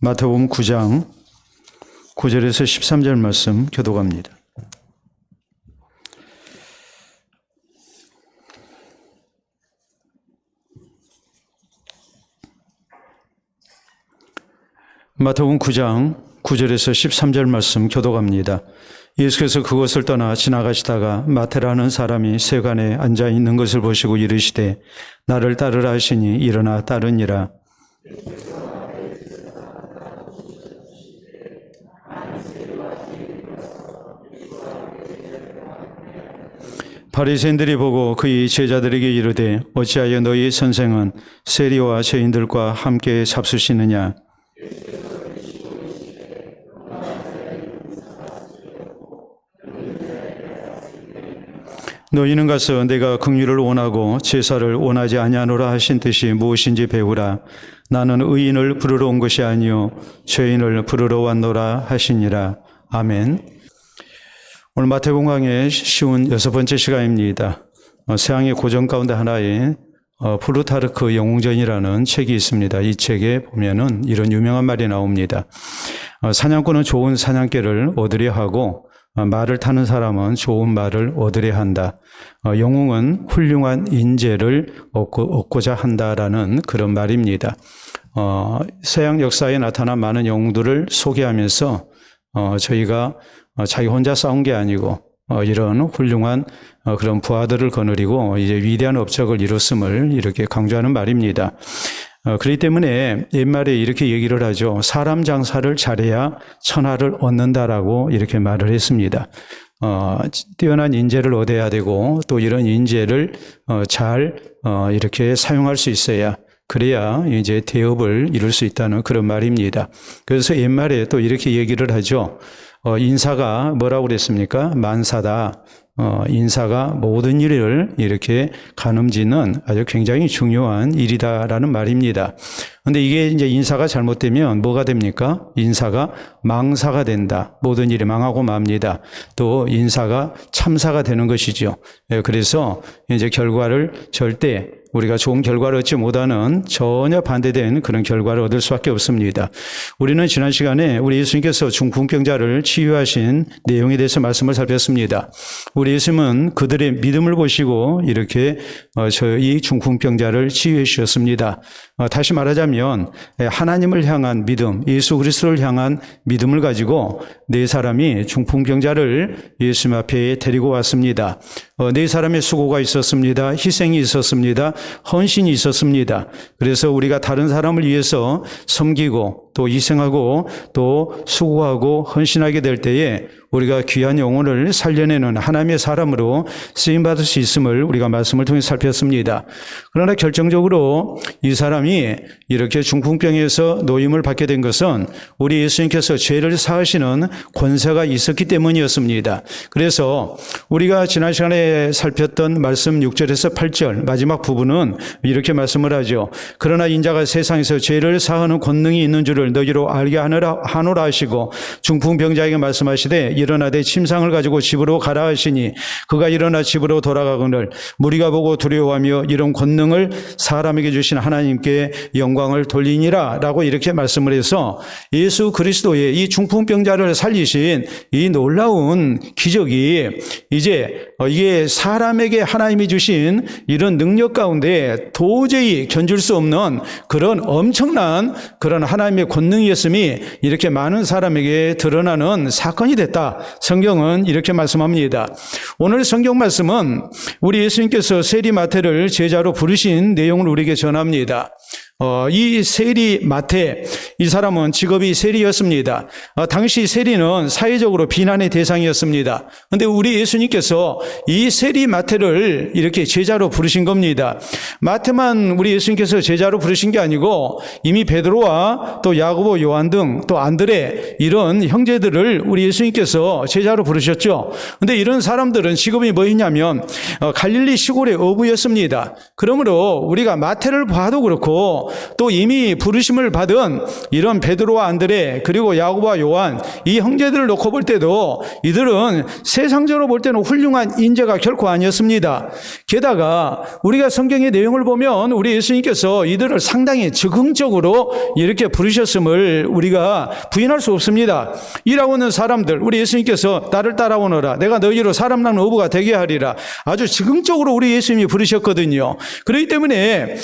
마태복음 9장 9절에서 13절 말씀 교독합니다. 마태복음 9장 9절에서 13절 말씀 교독합니다. 예수께서 그곳을 떠나 지나가시다가 마태라는 사람이 세관에 앉아 있는 것을 보시고 이르시되 나를 따르라 하시니 일어나 따르니라. 바리새인들이 보고 그의 제자들에게 이르되 어찌하여 너희 선생은 세리와 죄인들과 함께 잡수시느냐. 너희는 가서 내가 긍휼을 원하고 제사를 원하지 아니하노라 하신 뜻이 무엇인지 배우라. 나는 의인을 부르러 온 것이 아니요 죄인을 부르러 왔노라 하시니라. 아멘. 오늘 마태복음 강의 쉬운 6번째 시간입니다. 서양의 고전 가운데 하나에 플루타르크 영웅전이라는 책이 있습니다. 이 책에 보면은 이런 유명한 말이 나옵니다. 사냥꾼은 좋은 사냥개를 얻으려 하고 말을 타는 사람은 좋은 말을 얻으려 한다. 영웅은 훌륭한 인재를 얻고자 한다라는 그런 말입니다. 서양 역사에 나타난 많은 영웅들을 소개하면서 저희가 자기 혼자 싸운 게 아니고 이런 훌륭한 그런 부하들을 거느리고 이제 위대한 업적을 이뤘음을 이렇게 강조하는 말입니다. 그렇기 때문에 옛말에 이렇게 얘기를 하죠. 사람 장사를 잘해야 천하를 얻는다라고 이렇게 말을 했습니다. 뛰어난 인재를 얻어야 되고 또 이런 인재를 잘 이렇게 사용할 수 있어야 그래야 이제 대업을 이룰 수 있다는 그런 말입니다. 그래서 옛말에 또 이렇게 얘기를 하죠. 인사가 뭐라고 그랬습니까? 만사다. 인사가 모든 일을 이렇게 가늠짓는 아주 굉장히 중요한 일이다라는 말입니다. 그런데 이게 이제 인사가 잘못되면 뭐가 됩니까? 인사가 망사가 된다. 모든 일이 망하고 맙니다. 또 인사가 참사가 되는 것이죠. 그래서 이제 결과를 절대 우리가 좋은 결과를 얻지 못하는 전혀 반대된 그런 결과를 얻을 수밖에 없습니다. 우리는 지난 시간에 우리 예수님께서 중풍병자를 치유하신 내용에 대해서 말씀을 살폈습니다. 우리 예수님은 그들의 믿음을 보시고 이렇게 이 중풍병자를 치유해 주셨습니다. 다시 말하자면 하나님을 향한 믿음, 예수 그리스도를 향한 믿음을 가지고 네 사람이 중풍병자를 예수님 앞에 데리고 왔습니다. 네 사람의 수고가 있었습니다. 희생이 있었습니다. 헌신이 있었습니다. 그래서 우리가 다른 사람을 위해서 섬기고 또 희생하고 또 수고하고 헌신하게 될 때에 우리가 귀한 영혼을 살려내는 하나님의 사람으로 쓰임받을 수 있음을 우리가 말씀을 통해 살폈습니다. 그러나 결정적으로 이 사람이 이렇게 중풍병에서 노임을 받게 된 것은 우리 예수님께서 죄를 사하시는 권세가 있었기 때문이었습니다. 그래서 우리가 지난 시간에 살폈던 말씀 6절에서 8절 마지막 부분은 이렇게 말씀을 하죠. 그러나 인자가 세상에서 죄를 사하는 권능이 있는 줄을 너희로 알게 하노라 하시고 중풍병자에게 말씀하시되 일어나 내 침상을 가지고 집으로 가라 하시니 그가 일어나 집으로 돌아가거늘 무리가 보고 두려워하며 이런 권능을 사람에게 주신 하나님께 영광을 돌리니라 라고 이렇게 말씀을 해서 예수 그리스도의 이 중풍병자를 살리신 이 놀라운 기적이 이제 이게 사람에게 하나님이 주신 이런 능력 가운데 도저히 견줄 수 없는 그런 엄청난 그런 하나님의 권능이었음이 이렇게 많은 사람에게 드러나는 사건이 됐다. 성경은 이렇게 말씀합니다. 오늘 성경 말씀은 우리 예수님께서 세리 마태를 제자로 부르신 내용을 우리에게 전합니다. 이 세리 마태, 이 사람은 직업이 세리였습니다. 당시 세리는 사회적으로 비난의 대상이었습니다. 그런데 우리 예수님께서 이 세리 마태를 이렇게 제자로 부르신 겁니다. 마태만 우리 예수님께서 제자로 부르신 게 아니고 이미 베드로와 또 야고보, 요한 등 또 안드레 이런 형제들을 우리 예수님께서 제자로 부르셨죠. 그런데 이런 사람들은 직업이 뭐였냐면 갈릴리 시골의 어부였습니다. 그러므로 우리가 마태를 봐도 그렇고 또 이미 부르심을 받은 이런 베드로와 안드레 그리고 야고보와 요한 이 형제들을 놓고 볼 때도 이들은 세상적으로 볼 때는 훌륭한 인재가 결코 아니었습니다. 게다가 우리가 성경의 내용을 보면 우리 예수님께서 이들을 상당히 적극적으로 이렇게 부르셨음을 우리가 부인할 수 없습니다. 일하고 있는 사람들, 우리 예수님께서 나를 따라오너라, 내가 너희로 사람 낳는 어부가 되게 하리라, 아주 적극적으로 우리 예수님이 부르셨거든요. 그렇기 때문에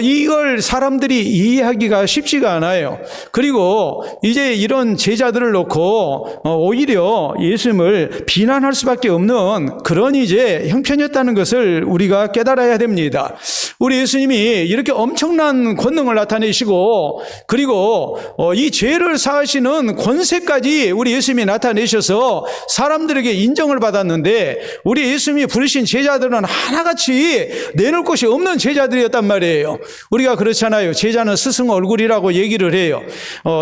이걸 사람들이 이해하기가 쉽지가 않아요. 그리고 이제 이런 제자들을 놓고 오히려 예수님을 비난할 수밖에 없는 그런 이제 형편이었다는 것을 우리가 깨달아야 됩니다. 우리 예수님이 이렇게 엄청난 권능을 나타내시고 그리고 이 죄를 사하시는 권세까지 우리 예수님이 나타내셔서 사람들에게 인정을 받았는데 우리 예수님이 부르신 제자들은 하나같이 내놓을 곳이 없는 제자들이었단 말이에요. 우리가 그렇잖아요. 제자는 스승 얼굴이라고 얘기를 해요.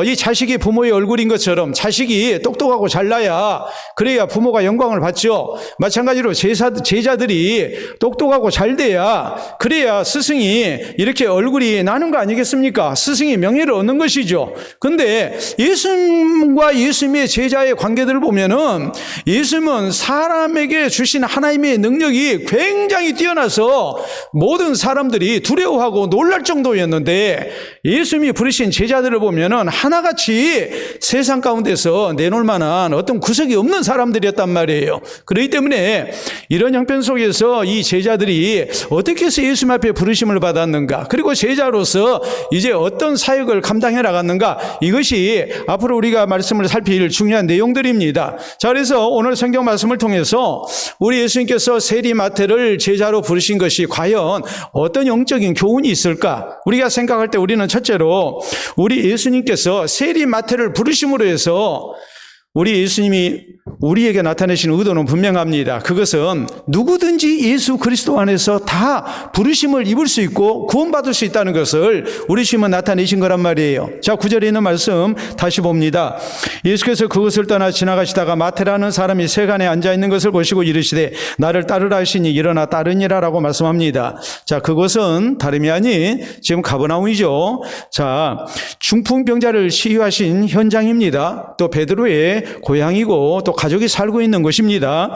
이 자식이 부모의 얼굴인 것처럼 자식이 똑똑하고 잘나야 그래야 부모가 영광을 받죠. 마찬가지로 제자들이 똑똑하고 잘 돼야 그래야 스승이 이렇게 얼굴이 나는 거 아니겠습니까? 스승이 명예를 얻는 것이죠. 근데 예수님과 예수님의 제자의 관계들을 보면은 예수님은 사람에게 주신 하나님의 능력이 굉장히 뛰어나서 모든 사람들이 두려워하고 놀랄 정도였는데 예수님이 부르신 제자들을 보면은 하나같이 세상 가운데서 내놓을 만한 어떤 구석이 없는 사람들이었단 말이에요. 그렇기 때문에 이런 형편 속에서 이 제자들이 어떻게 해서 예수님 앞에 부르심을 받았는가, 그리고 제자로서 이제 어떤 사역을 감당해 나갔는가, 이것이 앞으로 우리가 말씀을 살필 중요한 내용들입니다. 자, 그래서 오늘 성경 말씀을 통해서 우리 예수님께서 세리마태를 제자로 부르신 것이 과연 어떤 영적인 교훈이 있을까? 우리가 생각할 때 우리는 첫째로 우리 예수님께서 세리마태를 부르심으로 해서 우리 예수님이 우리에게 나타내신 의도는 분명합니다. 그것은 누구든지 예수 그리스도 안에서 다 부르심을 입을 수 있고 구원받을 수 있다는 것을 우리 주님은 나타내신 거란 말이에요. 자, 9절에 있는 말씀 다시 봅니다. 예수께서 그것을 떠나 지나가시다가 마태라는 사람이 세간에 앉아있는 것을 보시고 이르시되 나를 따르라 하시니 일어나 따르니라 라고 말씀합니다. 자, 그것은 다름이 아닌 지금 가버나움이죠. 자, 중풍병자를 치유하신 현장입니다. 또 베드로의 고향이고 또 가족이 살고 있는 곳입니다.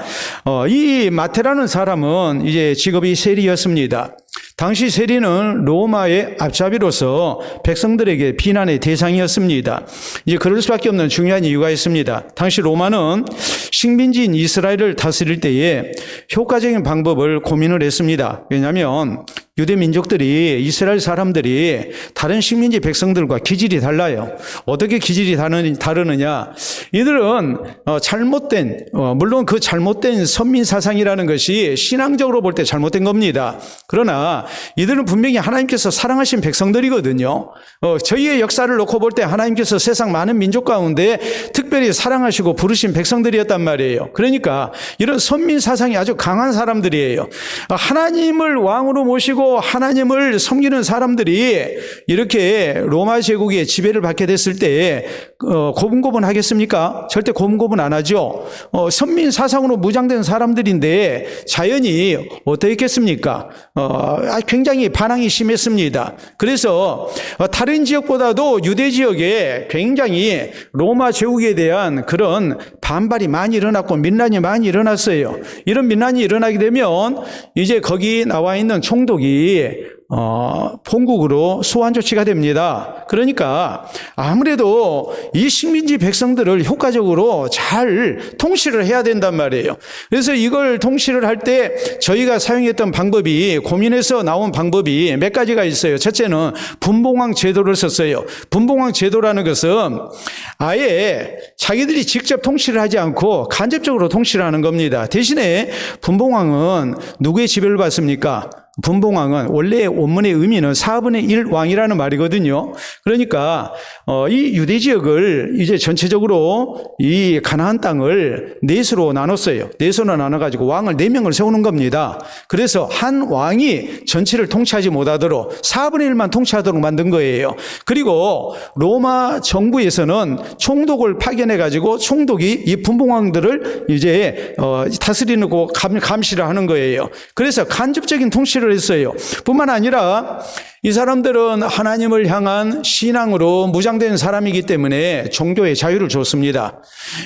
이 마태라는 사람은 이제 직업이 세리였습니다. 당시 세리는 로마의 앞잡이로서 백성들에게 비난의 대상이었습니다. 이제 그럴 수밖에 없는 중요한 이유가 있습니다. 당시 로마는 식민지인 이스라엘을 다스릴 때에 효과적인 방법을 고민을 했습니다. 왜냐하면 유대 민족들이, 이스라엘 사람들이 다른 식민지 백성들과 기질이 달라요. 어떻게 기질이 다르느냐? 이들은 잘못된, 물론 그 잘못된 선민 사상이라는 것이 신앙적으로 볼 때 잘못된 겁니다. 그러나 이들은 분명히 하나님께서 사랑하신 백성들이거든요. 저희의 역사를 놓고 볼 때 하나님께서 세상 많은 민족 가운데 특별히 사랑하시고 부르신 백성들이었단 말이에요. 그러니까 이런 선민 사상이 아주 강한 사람들이에요. 하나님을 왕으로 모시고 하나님을 섬기는 사람들이 이렇게 로마 제국의 지배를 받게 됐을 때 고분고분 하겠습니까? 절대 고분고분 안 하죠. 선민 사상으로 무장된 사람들인데 자연히 어떻겠습니까? 굉장히 반항이 심했습니다. 그래서 다른 지역보다도 유대 지역에 굉장히 로마 제국에 대한 그런 반발이 많이 일어났고 민란이 많이 일어났어요. 이런 민란이 일어나게 되면 이제 거기 나와 있는 총독이 본국으로 소환 조치가 됩니다. 그러니까 아무래도 이 식민지 백성들을 효과적으로 잘 통치를 해야 된단 말이에요. 그래서 이걸 통치를 할 때 저희가 사용했던 방법이, 고민해서 나온 방법이 몇 가지가 있어요. 첫째는 분봉왕 제도를 썼어요. 분봉왕 제도라는 것은 아예 자기들이 직접 통치를 하지 않고 간접적으로 통치를 하는 겁니다. 대신에 분봉왕은 누구의 지배를 받습니까? 분봉왕은 원래 원문의 의미는 4분의 1 왕이라는 말이거든요. 그러니까 이 유대 지역을 이제 전체적으로 이 가나안 땅을 넷으로 나눴어요. 넷으로 나눠가지고 왕을 4명을 세우는 겁니다. 그래서 한 왕이 전체를 통치하지 못하도록 4분의 1만 통치하도록 만든 거예요. 그리고 로마 정부에서는 총독을 파견해가지고 총독이 이 분봉왕들을 이제 다스리는 거 감시를 하는 거예요. 그래서 간접적인 통치를 했어요. 뿐만 아니라 이 사람들은 하나님을 향한 신앙으로 무장된 사람이기 때문에 종교의 자유를 줬습니다.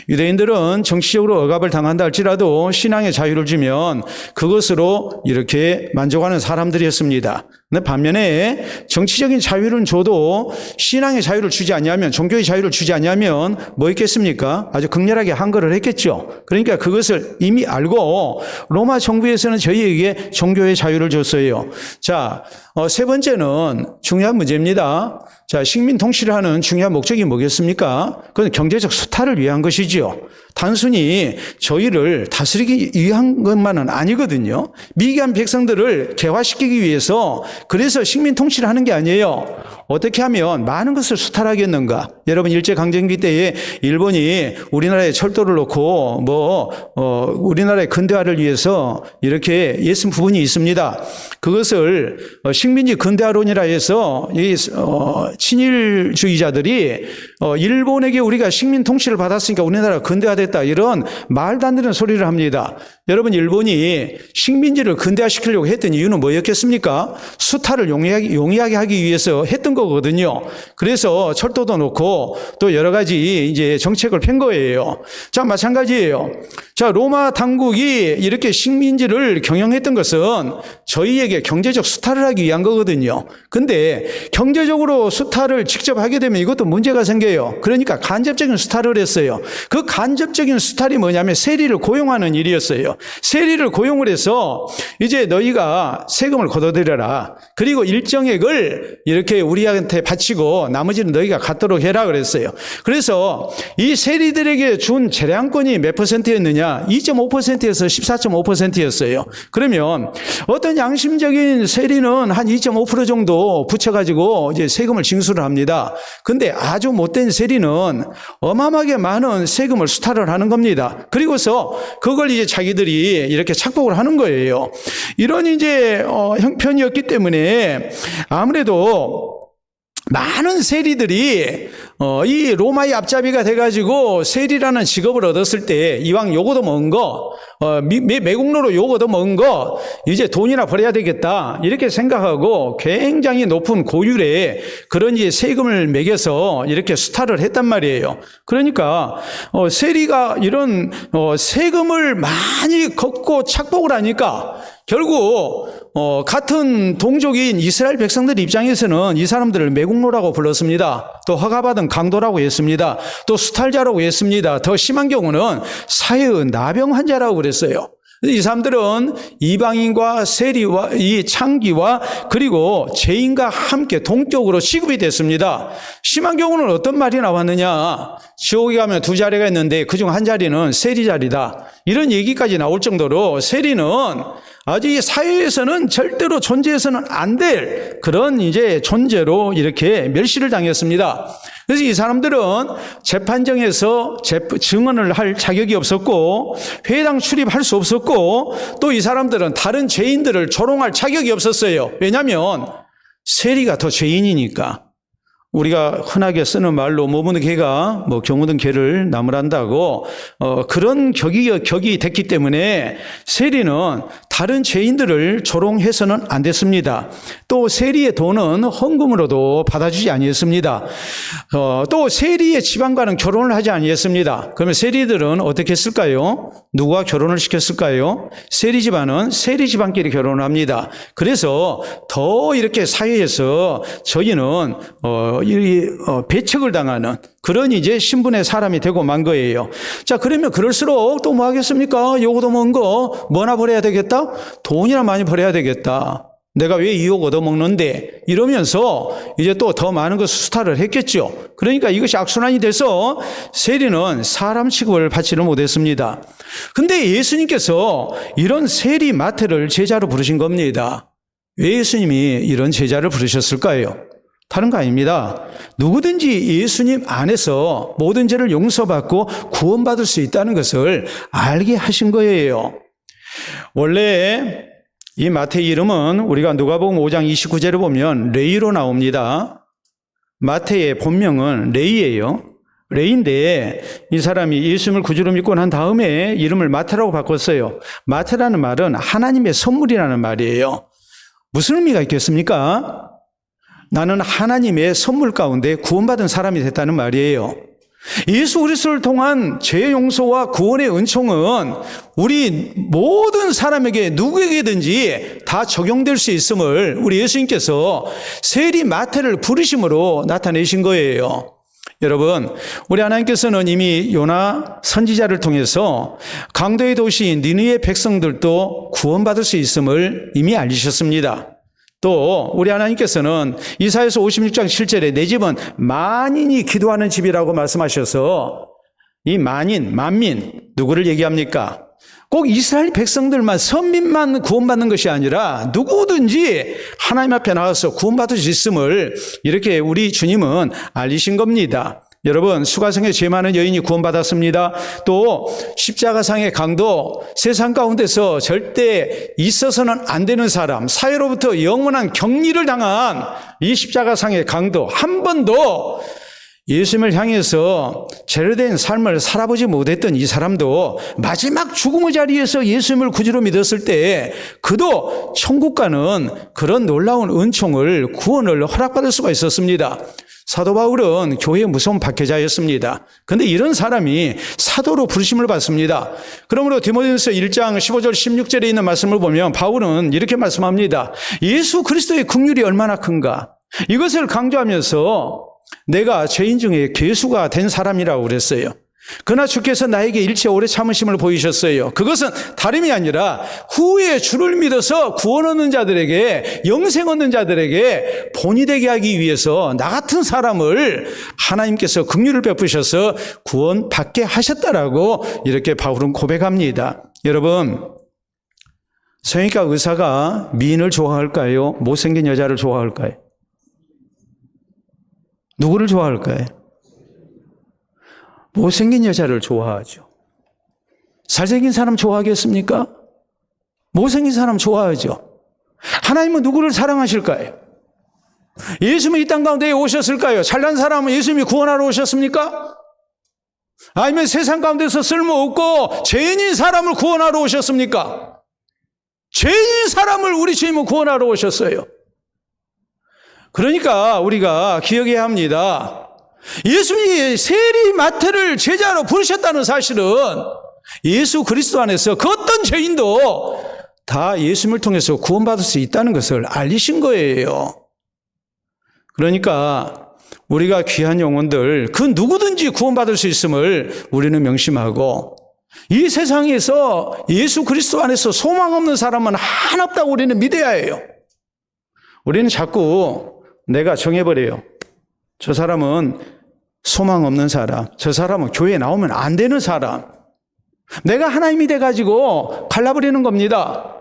유대인들은 정치적으로 억압을 당한다 할지라도 신앙의 자유를 주면 그것으로 이렇게 만족하는 사람들이었습니다. 근데 반면에 정치적인 자유를 줘도 신앙의 자유를 주지 않냐면, 종교의 자유를 주지 않냐면 뭐 있겠습니까? 아주 극렬하게 항거를 했겠죠. 그러니까 그것을 이미 알고 로마 정부에서는 저희에게 종교의 자유를 줬어요. 자, 세 번째는 중요한 문제입니다. 자, 식민 통치를 하는 중요한 목적이 뭐겠습니까? 그건 경제적 수탈을 위한 것이지요. 단순히 저희를 다스리기 위한 것만은 아니거든요. 미개한 백성들을 개화시키기 위해서, 그래서 식민 통치를 하는 게 아니에요. 어떻게 하면 많은 것을 수탈하겠는가? 여러분, 일제강점기 때에 일본이 우리나라에 철도를 놓고 우리나라의 근대화를 위해서 이렇게 애쓴 부분이 있습니다. 그것을 식민지 근대화론이라 해서 이 친일주의자들이 일본에게 우리가 식민 통치를 받았으니까 우리나라가 근대화됐다, 이런 말도 안 되는 소리를 합니다. 여러분, 일본이 식민지를 근대화시키려고 했던 이유는 뭐였겠습니까? 수탈을 용이하게 하기 위해서 했던 거거든요. 그래서 철도도 놓고 또 여러 가지 이제 정책을 편 거예요. 자, 마찬가지예요. 자, 로마 당국이 이렇게 식민지를 경영했던 것은 저희에게 경제적 수탈을 하기 위한 거거든요. 근데 경제적으로 수탈을 직접 하게 되면 이것도 문제가 생겨요. 그러니까 간접적인 수탈을 했어요. 그 간접적인 수탈이 뭐냐면 세리를 고용하는 일이었어요. 세리를 고용을 해서 이제 너희가 세금을 걷어들여라. 그리고 일정액을 이렇게 우리한테 바치고 나머지는 너희가 갖도록 해라 그랬어요. 그래서 이 세리들에게 준 재량권이 몇 %였느냐? 2.5%에서 14.5%였어요. 그러면 어떤 양심적인 세리는 한 2.5% 정도 붙여가지고 이제 세금을 징수를 합니다. 근데 아주 못된 세리는 어마어마하게 많은 세금을 수탈을 하는 겁니다. 그리고서 그걸 이제 자기들이 이렇게 착복을 하는 거예요. 이런 이제 형편이었기 때문에 아무래도 많은 세리들이 이 로마의 앞잡이가 돼가지고 세리라는 직업을 얻었을 때 이왕 요거도 먹은 거, 매국노로 요거도 먹은 거 이제 돈이나 벌어야 되겠다 이렇게 생각하고 굉장히 높은 고율의 그런 이제 세금을 매겨서 이렇게 수탈을 했단 말이에요. 그러니까 세리가 이런 세금을 많이 걷고 착복을 하니까 결국 같은 동족인 이스라엘 백성들 입장에서는 이 사람들을 매국노라고 불렀습니다. 또 허가받은 강도라고 했습니다. 또 수탈자라고 했습니다. 더 심한 경우는 사회의 나병 환자라고 그랬어요. 이 사람들은 이방인과 세리와 이 창기와 그리고 죄인과 함께 동격으로 취급이 됐습니다. 심한 경우는 어떤 말이 나왔느냐? 지옥에 가면 2자리가 있는데 그중 한 자리는 세리 자리다. 이런 얘기까지 나올 정도로 세리는 아주 이 사회에서는 절대로 존재해서는 안 될 그런 이제 존재로 이렇게 멸시를 당했습니다. 그래서 이 사람들은 재판정에서 증언을 할 자격이 없었고 회당 출입할 수 없었고 또 이 사람들은 다른 죄인들을 조롱할 자격이 없었어요. 왜냐하면 세리가 더 죄인이니까. 우리가 흔하게 쓰는 말로 못 묻는 개가 경 묻은 개를 나무란다고 그런 격이 됐기 때문에 세리는 다른 죄인들을 조롱해서는 안 됐습니다. 또 세리의 돈은 헌금으로도 받아주지 아니했습니다. 또 세리의 집안과는 결혼을 하지 아니했습니다. 그러면 세리들은 어떻게 했을까요? 누가 결혼을 시켰을까요? 세리 집안은 세리 집안끼리 결혼을 합니다. 그래서 더 이렇게 사회에서 저희는 배척을 당하는 그런 이제 신분의 사람이 되고 만 거예요. 자, 그러면 그럴수록 또 뭐 하겠습니까? 요거도 먹은 거 뭐나 벌어야 되겠다? 돈이나 많이 벌어야 되겠다. 내가 왜 이 욕 얻어먹는데? 이러면서 이제 또 더 많은 것을 수탈을 했겠죠. 그러니까 이것이 악순환이 돼서 세리는 사람 취급을 받지를 못했습니다. 근데 예수님께서 이런 세리 마태를 제자로 부르신 겁니다. 왜 예수님이 이런 제자를 부르셨을까요? 다른 거 아닙니다. 누구든지 예수님 안에서 모든 죄를 용서받고 구원받을 수 있다는 것을 알게 하신 거예요. 원래 이 마태의 이름은 우리가 누가복음 5장 29절을 보면 레이로 나옵니다. 마태의 본명은 레이예요. 레이인데 이 사람이 예수님을 구주로 믿고 난 다음에 이름을 마태라고 바꿨어요. 마태라는 말은 하나님의 선물이라는 말이에요. 무슨 의미가 있겠습니까? 나는 하나님의 선물 가운데 구원받은 사람이 됐다는 말이에요. 예수 그리스도를 통한 죄 용서와 구원의 은총은 우리 모든 사람에게 누구에게든지 다 적용될 수 있음을 우리 예수님께서 세리 마태를 부르심으로 나타내신 거예요. 여러분, 우리 하나님께서는 이미 요나 선지자를 통해서 강도의 도시인 니느웨 백성들도 구원받을 수 있음을 이미 알리셨습니다. 또 우리 하나님께서는 이사야서 56장 7절에 내 집은 만인이 기도하는 집이라고 말씀하셔서 이 만민 누구를 얘기합니까? 꼭 이스라엘 백성들만, 선민만 구원받는 것이 아니라 누구든지 하나님 앞에 나와서 구원받을 수 있음을 이렇게 우리 주님은 알리신 겁니다. 여러분, 수가성에 죄 많은 여인이 구원받았습니다. 또 십자가상의 강도, 세상 가운데서 절대 있어서는 안 되는 사람, 사회로부터 영원한 격리를 당한 이 십자가상의 강도, 한 번도 예수님을 향해서 제대로 된 삶을 살아보지 못했던 이 사람도 마지막 죽음의 자리에서 예수님을 구주로 믿었을 때 그도 천국 가는 그런 놀라운 은총을, 구원을 허락받을 수가 있었습니다. 사도 바울은 교회의 무서운 박해자였습니다. 그런데 이런 사람이 사도로 부르심을 받습니다. 그러므로 디모데전서 1장 15절 16절에 있는 말씀을 보면 바울은 이렇게 말씀합니다. 예수 그리스도의 긍휼이 얼마나 큰가. 이것을 강조하면서 내가 죄인 중에 괴수가 된 사람이라고 그랬어요. 그러나 주께서 나에게 일체 오래 참으심을 보이셨어요. 그것은 다름이 아니라 후에 주를 믿어서 구원 얻는 자들에게, 영생 얻는 자들에게 본이 되게 하기 위해서 나 같은 사람을 하나님께서 긍휼을 베푸셔서 구원받게 하셨다라고 이렇게 바울은 고백합니다. 여러분, 성형외과 의사가 미인을 좋아할까요? 못생긴 여자를 좋아할까요? 누구를 좋아할까요? 못생긴 여자를 좋아하죠. 잘생긴 사람 좋아하겠습니까? 못생긴 사람 좋아하죠. 하나님은 누구를 사랑하실까요? 예수님이 이 땅 가운데 오셨을까요? 잘난 사람은 예수님이 구원하러 오셨습니까? 아니면 세상 가운데서 쓸모없고 죄인인 사람을 구원하러 오셨습니까? 죄인인 사람을 우리 주님은 구원하러 오셨어요. 그러니까 우리가 기억해야 합니다. 예수님이 세리 마태를 제자로 부르셨다는 사실은 예수 그리스도 안에서 그 어떤 죄인도 다 예수님을 통해서 구원받을 수 있다는 것을 알리신 거예요. 그러니까 우리가 귀한 영혼들, 그 누구든지 구원받을 수 있음을 우리는 명심하고, 이 세상에서 예수 그리스도 안에서 소망 없는 사람은 하나 없다고 우리는 믿어야 해요. 우리는 자꾸 내가 정해버려요. 저 사람은 소망 없는 사람, 저 사람은 교회에 나오면 안 되는 사람, 내가 하나님이 돼가지고 갈라버리는 겁니다.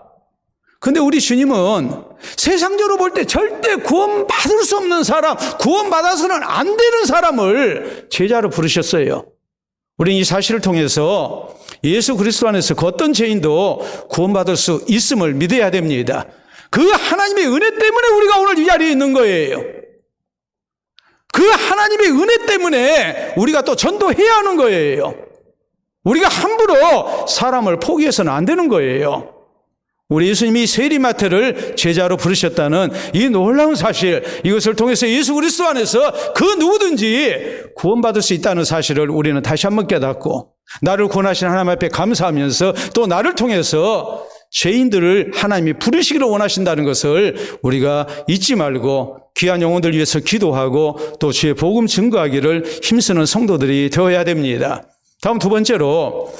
근데 우리 주님은 세상적으로 볼 때 절대 구원받을 수 없는 사람, 구원받아서는 안 되는 사람을 제자로 부르셨어요. 우리는 이 사실을 통해서 예수 그리스도 안에서 그 어떤 죄인도 구원받을 수 있음을 믿어야 됩니다. 그 하나님의 은혜 때문에 우리가 오늘 이 자리에 있는 거예요. 그 하나님의 은혜 때문에 우리가 또 전도해야 하는 거예요. 우리가 함부로 사람을 포기해서는 안 되는 거예요. 우리 예수님이 세리마태를 제자로 부르셨다는 이 놀라운 사실, 이것을 통해서 예수 그리스도 안에서 그 누구든지 구원받을 수 있다는 사실을 우리는 다시 한번 깨닫고, 나를 구원하신 하나님 앞에 감사하면서 또 나를 통해서 죄인들을 하나님이 부르시기를 원하신다는 것을 우리가 잊지 말고 귀한 영혼들 위해서 기도하고 또 주의 복음 증거하기를 힘쓰는 성도들이 되어야 됩니다. 다음 두 번째로,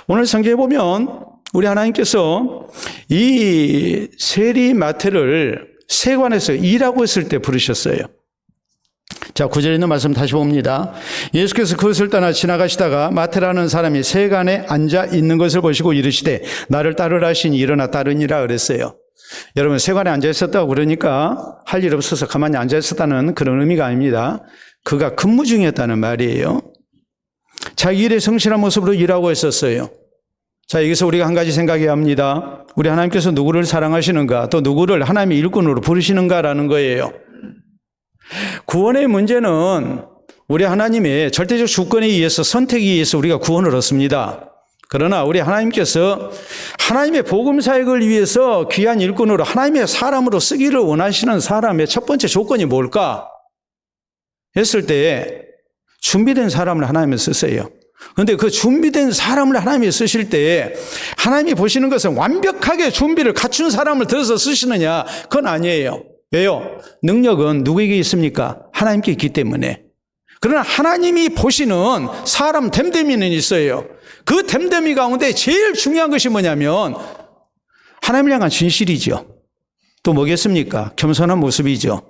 오늘 성경에 보면 우리 하나님께서 이 세리 마태를 세관에서 일하고 있을 때 부르셨어요. 자, 9절에 있는 말씀 다시 봅니다. 예수께서 그것을 떠나 지나가시다가 마태라는 사람이 세관에 앉아 있는 것을 보시고 이르시되 나를 따르라 하시니 일어나 따르니라 그랬어요. 여러분, 세관에 앉아 있었다고 그러니까 할 일 없어서 가만히 앉아 있었다는 그런 의미가 아닙니다. 그가 근무 중이었다는 말이에요. 자기 일에 성실한 모습으로 일하고 있었어요. 자, 여기서 우리가 한 가지 생각해야 합니다. 우리 하나님께서 누구를 사랑하시는가, 또 누구를 하나님의 일꾼으로 부르시는가라는 거예요. 구원의 문제는 우리 하나님의 절대적 주권에 의해서, 선택에 의해서 우리가 구원을 얻습니다. 그러나 우리 하나님께서 하나님의 복음 사역을 위해서 귀한 일꾼으로 하나님의 사람으로 쓰기를 원하시는 사람의 첫 번째 조건이 뭘까? 했을 때 준비된 사람을 하나님이 쓰세요. 그런데 그 준비된 사람을 하나님이 쓰실 때 하나님이 보시는 것은 완벽하게 준비를 갖춘 사람을 들어서 쓰시느냐? 그건 아니에요. 왜요? 능력은 누구에게 있습니까? 하나님께 있기 때문에. 그러나 하나님이 보시는 사람 됨됨이는 있어요. 그 됨됨이 가운데 제일 중요한 것이 뭐냐면 하나님을 향한 진실이죠. 또 뭐겠습니까? 겸손한 모습이죠.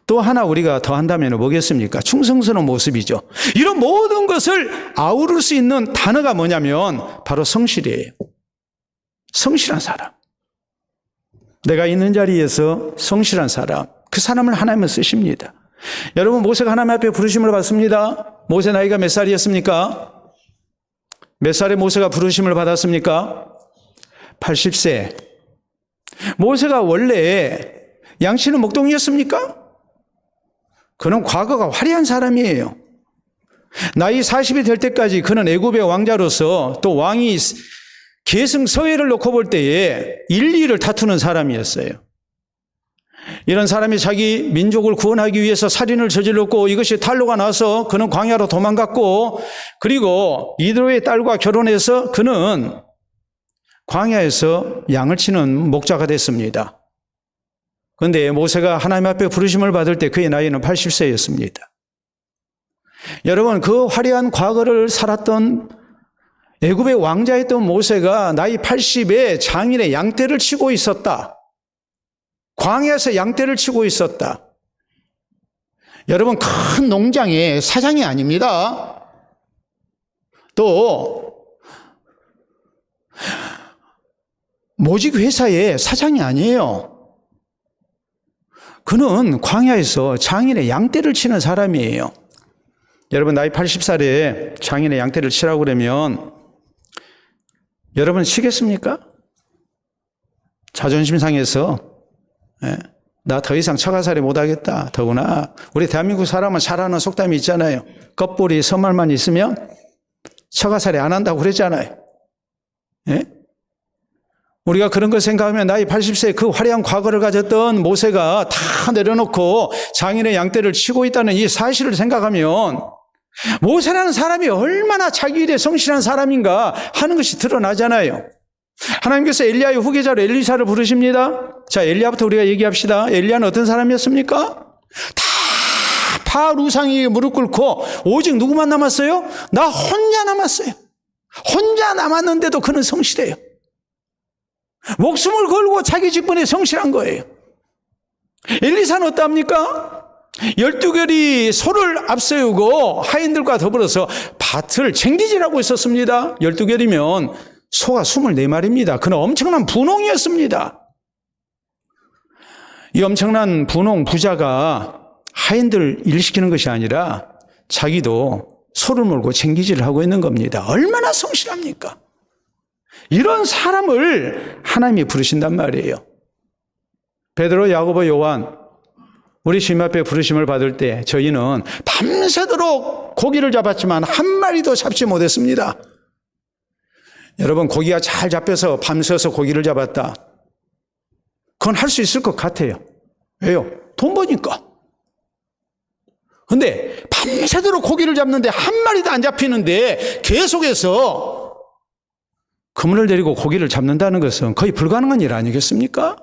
또 하나 우리가 더 한다면 뭐겠습니까? 충성스러운 모습이죠. 이런 모든 것을 아우를 수 있는 단어가 뭐냐면 바로 성실이에요. 성실한 사람. 내가 있는 자리에서 성실한 사람. 그 사람을 하나님은 쓰십니다. 여러분, 모세가 하나님 앞에 부르심을 받습니다. 모세 나이가 몇 살이었습니까? 몇 살에 모세가 부르심을 받았습니까? 80세. 모세가 원래 양치는 목동이었습니까? 그는 과거가 화려한 사람이에요. 나이 40이 될 때까지 그는 애굽의 왕자로서 또 왕이 계승 서회를 놓고 볼 때에 1, 2를 다투는 사람이었어요. 이런 사람이 자기 민족을 구원하기 위해서 살인을 저질렀고 이것이 탄로가 나서 그는 광야로 도망갔고 그리고 이드로의 딸과 결혼해서 그는 광야에서 양을 치는 목자가 됐습니다. 그런데 모세가 하나님 앞에 부르심을 받을 때 그의 나이는 80세였습니다. 여러분, 그 화려한 과거를 살았던 애굽의 왕자였던 모세가 나이 80에 장인의 양떼를 치고 있었다. 광야에서 양떼를 치고 있었다. 여러분, 큰 농장의 사장이 아닙니다. 또 모직 회사의 사장이 아니에요. 그는 광야에서 장인의 양떼를 치는 사람이에요. 여러분, 나이 80살에 장인의 양떼를 치라고 그러면 여러분 치겠습니까? 자존심 상해서 나 더 이상 처가살이 못하겠다. 더구나 우리 대한민국 사람은 잘 아는 속담이 있잖아요. 껍보리 서말만 있으면 처가살이 안 한다고 그랬잖아요. 예? 우리가 그런 걸 생각하면 나이 80세 그 화려한 과거를 가졌던 모세가 다 내려놓고 장인의 양떼를 치고 있다는 이 사실을 생각하면 모세라는 사람이 얼마나 자기 일에 성실한 사람인가 하는 것이 드러나잖아요. 하나님께서 엘리야의 후계자로 엘리사를 부르십니다. 자, 엘리야부터 우리가 얘기합시다. 엘리야는 어떤 사람이었습니까? 다 바알 우상에게 무릎 꿇고 오직 누구만 남았어요? 나 혼자 남았어요. 혼자 남았는데도 그는 성실해요. 목숨을 걸고 자기 직분에 성실한 거예요. 엘리사는 어떠합니까? 12결이 소를 앞세우고 하인들과 더불어서 밭을 쟁기질하고 있었습니다. 12결이면 소가 24마리입니다. 그는 엄청난 분홍이었습니다. 이 엄청난 분홍 부자가 하인들 일시키는 것이 아니라 자기도 소를 몰고 쟁기질을 하고 있는 겁니다. 얼마나 성실합니까? 이런 사람을 하나님이 부르신단 말이에요. 베드로, 야고보, 요한, 우리 주님 앞에 부르심을 받을 때 저희는 밤새도록 고기를 잡았지만 한 마리도 잡지 못했습니다. 여러분, 고기가 잘 잡혀서 밤새서 고기를 잡았다. 그건 할 수 있을 것 같아요. 왜요? 돈 버니까. 근데 밤새도록 고기를 잡는데 한 마리도 안 잡히는데 계속해서 그물을 데리고 고기를 잡는다는 것은 거의 불가능한 일 아니겠습니까?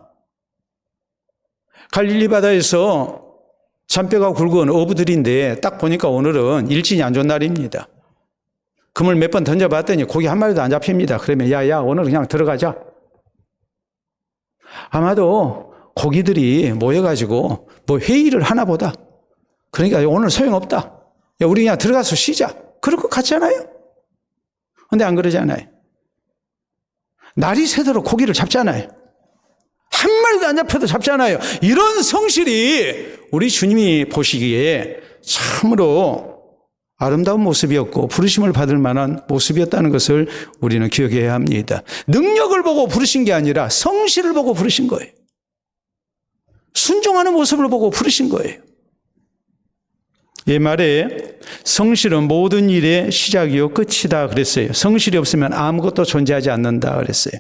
갈릴리 바다에서 잔뼈가 굵은 어부들인데 딱 보니까 오늘은 일진이 안 좋은 날입니다. 그물 몇 번 던져봤더니 고기 한 마리도 안 잡힙니다. 그러면 야 오늘 그냥 들어가자. 아마도 고기들이 모여가지고 뭐 회의를 하나 보다. 그러니까 오늘 소용없다. 야, 우리 그냥 들어가서 쉬자. 그럴 것 같잖아요. 근데 안 그러잖아요. 날이 새도록 고기를 잡잖아요. 한 마리도 안 잡혀도 잡잖아요. 이런 성실이 우리 주님이 보시기에 참으로 아름다운 모습이었고 부르심을 받을 만한 모습이었다는 것을 우리는 기억해야 합니다. 능력을 보고 부르신 게 아니라 성실을 보고 부르신 거예요. 순종하는 모습을 보고 부르신 거예요. 옛말에 성실은 모든 일의 시작이요 끝이다 그랬어요. 성실이 없으면 아무것도 존재하지 않는다 그랬어요.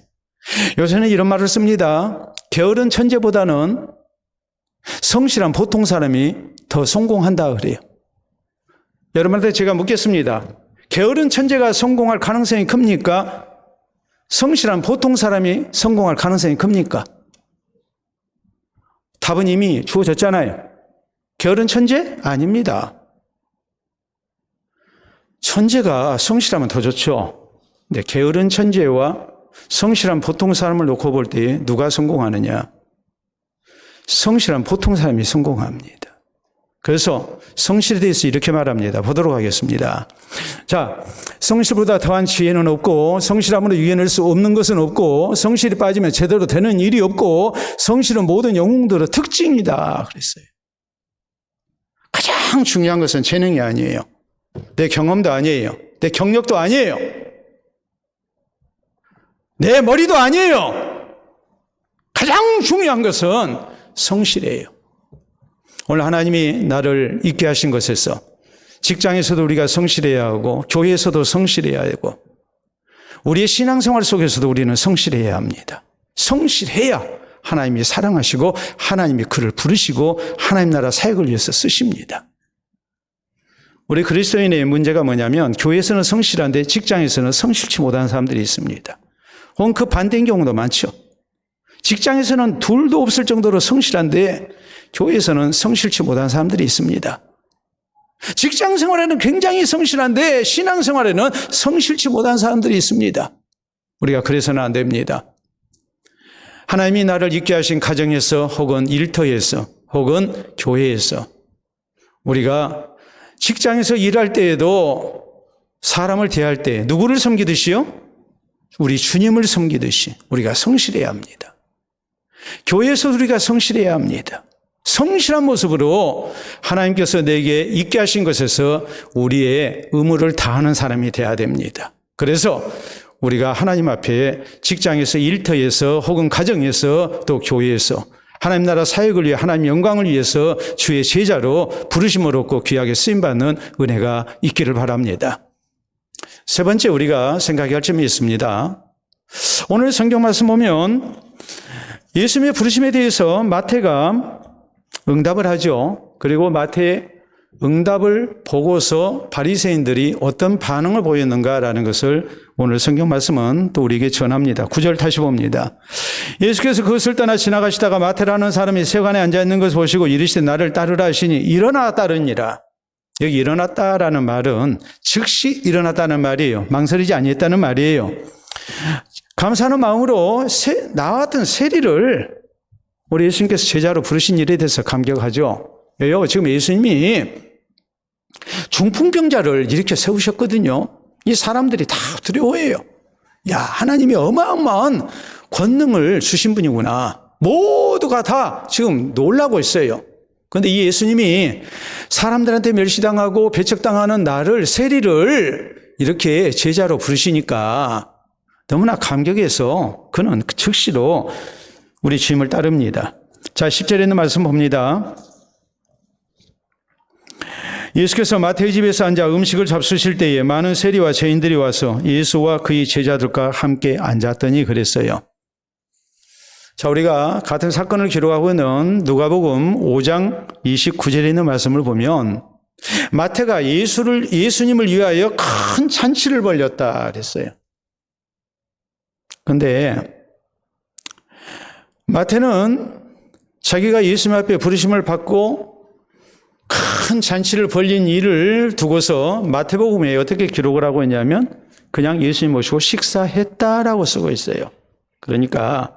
요새는 이런 말을 씁니다. 게으른 천재보다는 성실한 보통 사람이 더 성공한다 그래요. 여러분한테 제가 묻겠습니다. 게으른 천재가 성공할 가능성이 큽니까? 성실한 보통 사람이 성공할 가능성이 큽니까? 답은 이미 주어졌잖아요. 게으른 천재? 아닙니다. 천재가 성실하면 더 좋죠. 근데 게으른 천재와 성실한 보통 사람을 놓고 볼 때 누가 성공하느냐? 성실한 보통 사람이 성공합니다. 그래서 성실에 대해서 이렇게 말합니다. 보도록 하겠습니다. 자, 성실보다 더한 지혜는 없고 성실함으로 이겨낼 수 없는 것은 없고 성실이 빠지면 제대로 되는 일이 없고 성실은 모든 영웅들의 특징이다 그랬어요. 가장 중요한 것은 재능이 아니에요. 내 경험도 아니에요. 내 경력도 아니에요. 내 머리도 아니에요. 가장 중요한 것은 성실이에요. 오늘 하나님이 나를 있게 하신 것에서 직장에서도 우리가 성실해야 하고 교회에서도 성실해야 하고 우리의 신앙생활 속에서도 우리는 성실해야 합니다. 성실해야 하나님이 사랑하시고 하나님이 그를 부르시고 하나님 나라 사역을 위해서 쓰십니다. 우리 그리스도인의 문제가 뭐냐면 교회에서는 성실한데 직장에서는 성실치 못한 사람들이 있습니다. 혹은 그 반대인 경우도 많죠. 직장에서는 둘도 없을 정도로 성실한데 교회에서는 성실치 못한 사람들이 있습니다. 직장 생활에는 굉장히 성실한데 신앙 생활에는 성실치 못한 사람들이 있습니다. 우리가 그래서는 안 됩니다. 하나님이 나를 있게 하신 가정에서 혹은 일터에서 혹은 교회에서 우리가 직장에서 일할 때에도 사람을 대할 때 누구를 섬기듯이요? 우리 주님을 섬기듯이 우리가 성실해야 합니다. 교회에서 우리가 성실해야 합니다. 성실한 모습으로 하나님께서 내게 있게 하신 것에서 우리의 의무를 다하는 사람이 되어야 됩니다. 그래서 우리가 하나님 앞에 직장에서 일터에서 혹은 가정에서 또 교회에서 하나님 나라 사역을 위해 하나님 영광을 위해서 주의 제자로 부르심을 얻고 귀하게 쓰임받는 은혜가 있기를 바랍니다. 세 번째 우리가 생각해야 할 점이 있습니다. 오늘 성경 말씀 보면 예수님의 부르심에 대해서 마태가 응답을 하죠. 그리고 마태의 응답을 보고서 바리새인들이 어떤 반응을 보였는가라는 것을 오늘 성경 말씀은 또 우리에게 전합니다. 9절 다시 봅니다. 예수께서 그것을 떠나 지나가시다가 마태라는 사람이 세관에 앉아있는 것을 보시고 이르시되 나를 따르라 하시니 일어나 따르니라. 여기 일어났다라는 말은 즉시 일어났다는 말이에요. 망설이지 아니했다는 말이에요. 감사하는 마음으로 나왔던 세리를 우리 예수님께서 제자로 부르신 일에 대해서 감격하죠. 왜요? 지금 예수님이 중풍병자를 이렇게 세우셨거든요. 이 사람들이 다 두려워해요. 야, 하나님이 어마어마한 권능을 주신 분이구나. 모두가 다 지금 놀라고 있어요. 그런데 이 예수님이 사람들한테 멸시당하고 배척당하는 나를, 세리를 이렇게 제자로 부르시니까 너무나 감격해서 그는 즉시로 우리 주님을 따릅니다. 자, 10절에 있는 말씀 봅니다. 예수께서 마태의 집에서 앉아 음식을 잡수실 때에 많은 세리와 죄인들이 와서 예수와 그의 제자들과 함께 앉았더니 그랬어요. 자, 우리가 같은 사건을 기록하고 있는 누가복음 5장 29절에 있는 말씀을 보면 마태가 예수님을 위하여 큰 잔치를 벌였다 그랬어요. 그런데 마태는 자기가 예수님 앞에 부르심을 받고 큰 잔치를 벌린 일을 두고서 마태복음에 어떻게 기록을 하고 있냐면 그냥 예수님 모시고 식사했다라고 쓰고 있어요. 그러니까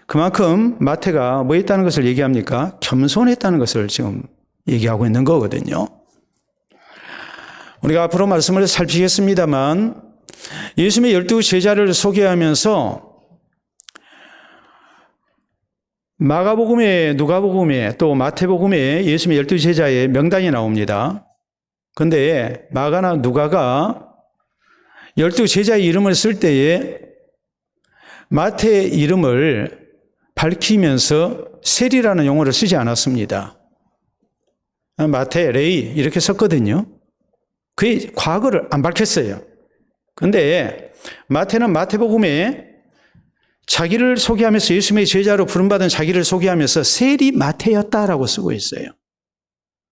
그만큼 마태가 뭐 했다는 것을 얘기합니까? 겸손했다는 것을 지금 얘기하고 있는 거거든요. 우리가 앞으로 말씀을 살피겠습니다만 예수님의 12 제자를 소개하면서 마가복음에, 누가복음에, 또 마태복음에 예수님의 12 제자의 명단이 나옵니다. 그런데 마가나 누가가 12 제자의 이름을 쓸 때에 마태의 이름을 밝히면서 세리라는 용어를 쓰지 않았습니다. 마태, 레위 이렇게 썼거든요. 그의 과거를 안 밝혔어요. 근데 마태는 마태복음에 자기를 소개하면서 예수님의 제자로 부름받은 자기를 소개하면서 세리 마태였다라고 쓰고 있어요.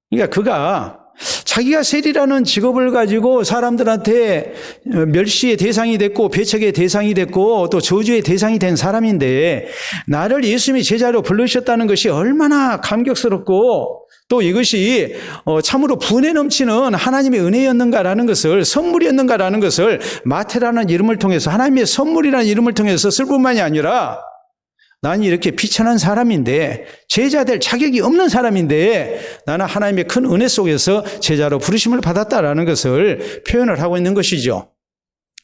그러니까 그가 자기가 세리라는 직업을 가지고 사람들한테 멸시의 대상이 됐고 배척의 대상이 됐고 또 저주의 대상이 된 사람인데 나를 예수님의 제자로 불러주셨다는 것이 얼마나 감격스럽고 또 이것이 참으로 분에 넘치는 하나님의 은혜였는가라는 것을, 선물이었는가라는 것을 마태라는 이름을 통해서, 하나님의 선물이라는 이름을 통해서 쓸 뿐만이 아니라 나는 이렇게 비천한 사람인데, 제자 될 자격이 없는 사람인데 나는 하나님의 큰 은혜 속에서 제자로 부르심을 받았다라는 것을 표현을 하고 있는 것이죠.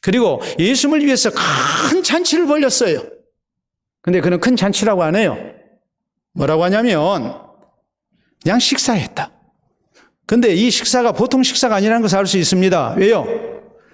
그리고 예수님을 위해서 큰 잔치를 벌였어요. 근데 그는 큰 잔치라고 안 해요. 뭐라고 하냐면 그냥 식사했다. 근데 이 식사가 보통 식사가 아니라는 것을 알 수 있습니다. 왜요?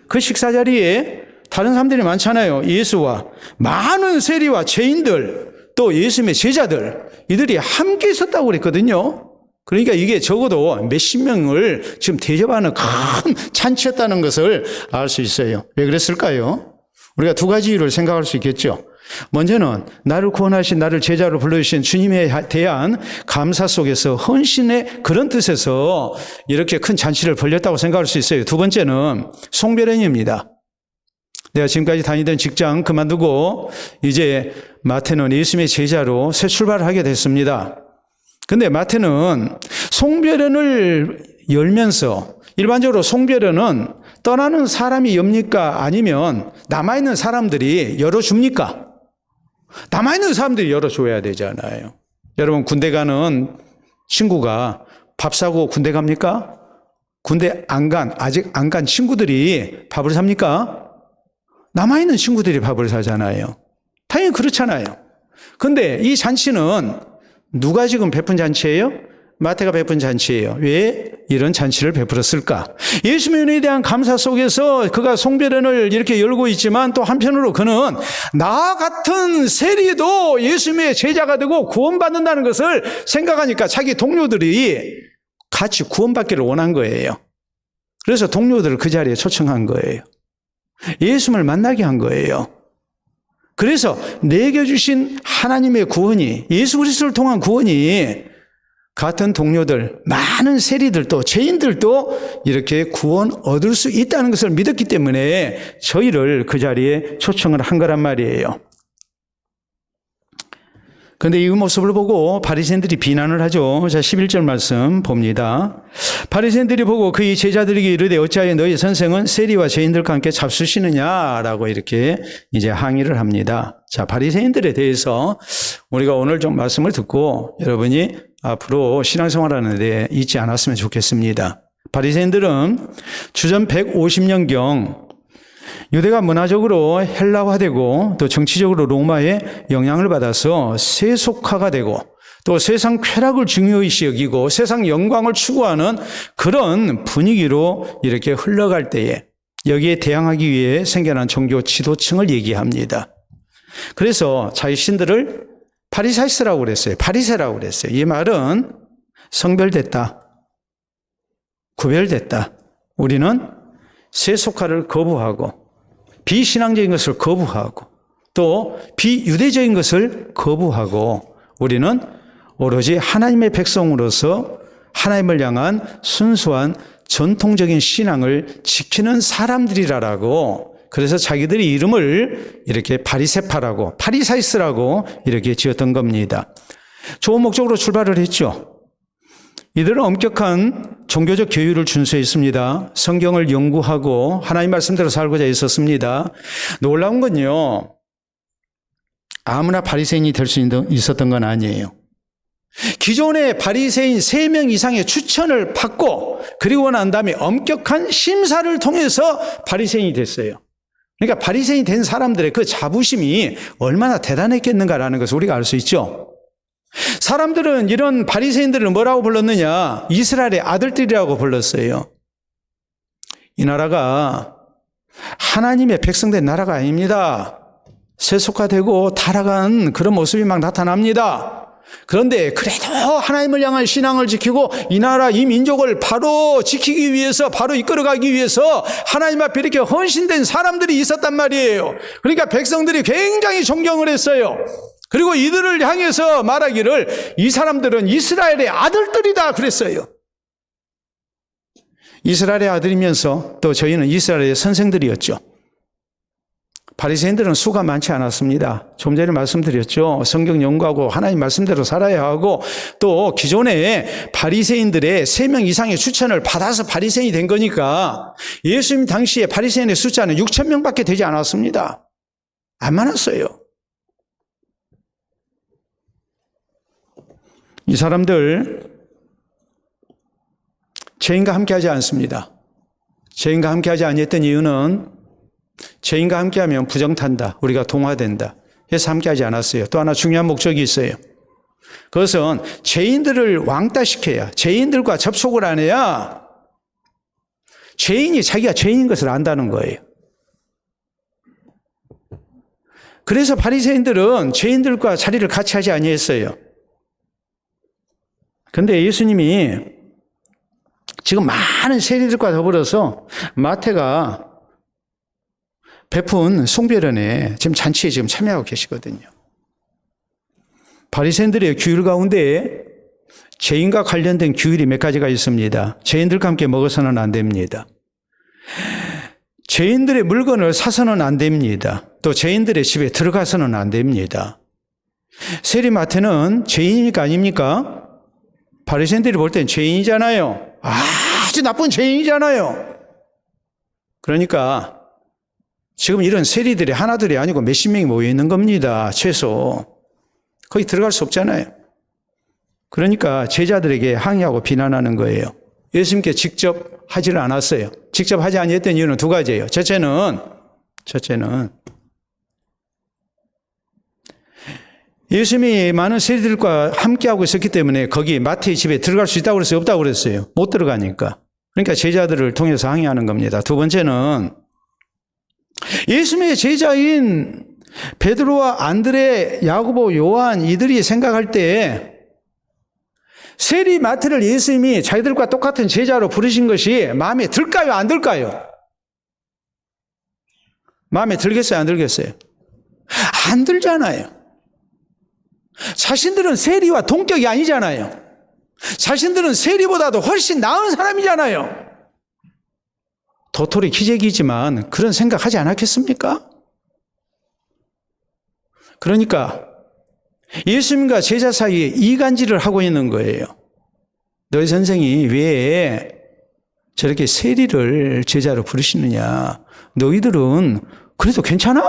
그 식사 자리에 다른 사람들이 많잖아요. 예수와 많은 세리와 죄인들, 또 예수님의 제자들, 이들이 함께 있었다고 그랬거든요. 그러니까 이게 적어도 몇십 명을 지금 대접하는 큰 잔치였다는 것을 알 수 있어요. 왜 그랬을까요? 우리가 두 가지 이유를 생각할 수 있겠죠. 먼저는 나를 구원하신, 나를 제자로 불러주신 주님에 대한 감사 속에서 헌신의 그런 뜻에서 이렇게 큰 잔치를 벌였다고 생각할 수 있어요. 두 번째는 송별회입니다. 내가 지금까지 다니던 직장 그만두고 이제 마태는 예수님의 제자로 새 출발을 하게 됐습니다. 근데 마태는 송별회를 열면서, 일반적으로 송별회는 떠나는 사람이 엽니까? 아니면 남아있는 사람들이 열어줍니까? 남아있는 사람들이 열어줘야 되잖아요. 여러분, 군대 가는 친구가 밥 사고 군대 갑니까? 군대 아직 안 간 친구들이 밥을 삽니까? 남아있는 친구들이 밥을 사잖아요. 당연히 그렇잖아요. 근데 이 잔치는 누가 지금 베푼 잔치예요? 마태가 베푼 잔치예요. 왜 이런 잔치를 베풀었을까? 예수님의 은혜에 대한 감사 속에서 그가 송별회를 이렇게 열고 있지만 또 한편으로 그는 나 같은 세리도 예수님의 제자가 되고 구원받는다는 것을 생각하니까 자기 동료들이 같이 구원받기를 원한 거예요. 그래서 동료들을 그 자리에 초청한 거예요. 예수님을 만나게 한 거예요. 그래서 내게 주신 하나님의 구원이, 예수 그리스도를 통한 구원이 같은 동료들, 많은 세리들도, 죄인들도 이렇게 구원 얻을 수 있다는 것을 믿었기 때문에 저희를 그 자리에 초청을 한 거란 말이에요. 그런데 이 모습을 보고 바리새인들이 비난을 하죠. 자, 11절 말씀 봅니다. 바리새인들이 보고 그의 제자들에게 이르되 어찌하여 너희 선생은 세리와 죄인들과 함께 잡수시느냐라고 이렇게 이제 항의를 합니다. 자, 바리새인들에 대해서 우리가 오늘 좀 말씀을 듣고 여러분이 앞으로 신앙생활하는 데 잊지 않았으면 좋겠습니다. 바리새인들은 주전 150년경 유대가 문화적으로 헬라화되고 또 정치적으로 로마의 영향을 받아서 세속화가 되고 또 세상 쾌락을 중요시 여기고 세상 영광을 추구하는 그런 분위기로 이렇게 흘러갈 때에 여기에 대항하기 위해 생겨난 종교 지도층을 얘기합니다. 그래서 자신들을 바리사이스라고 그랬어요. 바리새라고 그랬어요. 이 말은 성별됐다, 구별됐다. 우리는 세속화를 거부하고 비신앙적인 것을 거부하고 또 비유대적인 것을 거부하고 우리는 오로지 하나님의 백성으로서 하나님을 향한 순수한 전통적인 신앙을 지키는 사람들이라고, 그래서 자기들이 이름을 이렇게 바리새파라고, 바리사이스라고 이렇게 지었던 겁니다. 좋은 목적으로 출발을 했죠. 이들은 엄격한 종교적 교율을 준수했습니다. 성경을 연구하고 하나님 말씀대로 살고자 했었습니다. 놀라운 건요, 아무나 바리새인이 될 수 있었던 건 아니에요. 기존의 바리새인 3명 이상의 추천을 받고 그리고 난 다음에 엄격한 심사를 통해서 바리새인이 됐어요. 그러니까 바리새인이 된 사람들의 그 자부심이 얼마나 대단했겠는가라는 것을 우리가 알 수 있죠. 사람들은 이런 바리새인들을 뭐라고 불렀느냐? 이스라엘의 아들들이라고 불렀어요. 이 나라가 하나님의 백성된 나라가 아닙니다. 세속화되고 타락한 그런 모습이 막 나타납니다. 그런데 그래도 하나님을 향한 신앙을 지키고 이 나라, 이 민족을 바로 지키기 위해서, 바로 이끌어가기 위해서 하나님 앞에 이렇게 헌신된 사람들이 있었단 말이에요. 그러니까 백성들이 굉장히 존경을 했어요. 그리고 이들을 향해서 말하기를 이 사람들은 이스라엘의 아들들이다 그랬어요. 이스라엘의 아들이면서 또 저희는 이스라엘의 선생들이었죠. 바리새인들은 수가 많지 않았습니다. 좀 전에 말씀드렸죠. 성경 연구하고 하나님 말씀대로 살아야 하고, 또 기존에 바리새인들의 3명 이상의 추천을 받아서 바리새인이 된 거니까 예수님 당시에 바리새인의 숫자는 6,000명밖에 되지 않았습니다. 안 많았어요. 이 사람들 죄인과 함께하지 않습니다. 죄인과 함께하지 아니했던 이유는 죄인과 함께하면 부정탄다, 우리가 동화된다 해서 함께하지 않았어요. 또 하나 중요한 목적이 있어요. 그것은 죄인들을 왕따시켜야, 죄인들과 접촉을 안 해야 죄인이 자기가 죄인인 것을 안다는 거예요. 그래서 바리새인들은 죄인들과 자리를 같이 하지 아니했어요. 그런데 예수님이 지금 많은 세리들과 더불어서 마태가 베푼 송별원에 지금 잔치에 지금 참여하고 계시거든요. 바리새인들의 규율 가운데 죄인과 관련된 규율이 몇 가지가 있습니다. 죄인들과 함께 먹어서는 안 됩니다. 죄인들의 물건을 사서는 안 됩니다. 또 죄인들의 집에 들어가서는 안 됩니다. 세리 마태는 죄인입니까 아닙니까? 바리새인들이 볼 땐 죄인이잖아요. 아주 나쁜 죄인이잖아요. 그러니까 지금 이런 세리들이 하나둘이 아니고 몇십 명이 모여 있는 겁니다. 최소. 거기 들어갈 수 없잖아요. 그러니까 제자들에게 항의하고 비난하는 거예요. 예수님께 직접 하지를 않았어요. 직접 하지 아니했던 이유는 2가지예요. 첫째는 예수님이 많은 세리들과 함께하고 있었기 때문에 거기 마태의 집에 들어갈 수 있다고 그랬어요? 없다고 그랬어요? 못 들어가니까. 그러니까 제자들을 통해서 항의하는 겁니다. 2번째는 예수님의 제자인 베드로와 안드레, 야고보, 요한 이들이 생각할 때 세리 마태를 예수님이 자기들과 똑같은 제자로 부르신 것이 마음에 들까요? 안 들까요? 마음에 들겠어요? 안 들겠어요? 안 들잖아요. 자신들은 세리와 동격이 아니잖아요. 자신들은 세리보다도 훨씬 나은 사람이잖아요. 도토리 기재기지만 그런 생각하지 않았겠습니까? 그러니까 예수님과 제자 사이에 이간질을 하고 있는 거예요. 너희 선생이 왜 저렇게 세리를 제자로 부르시느냐? 너희들은 그래도 괜찮아?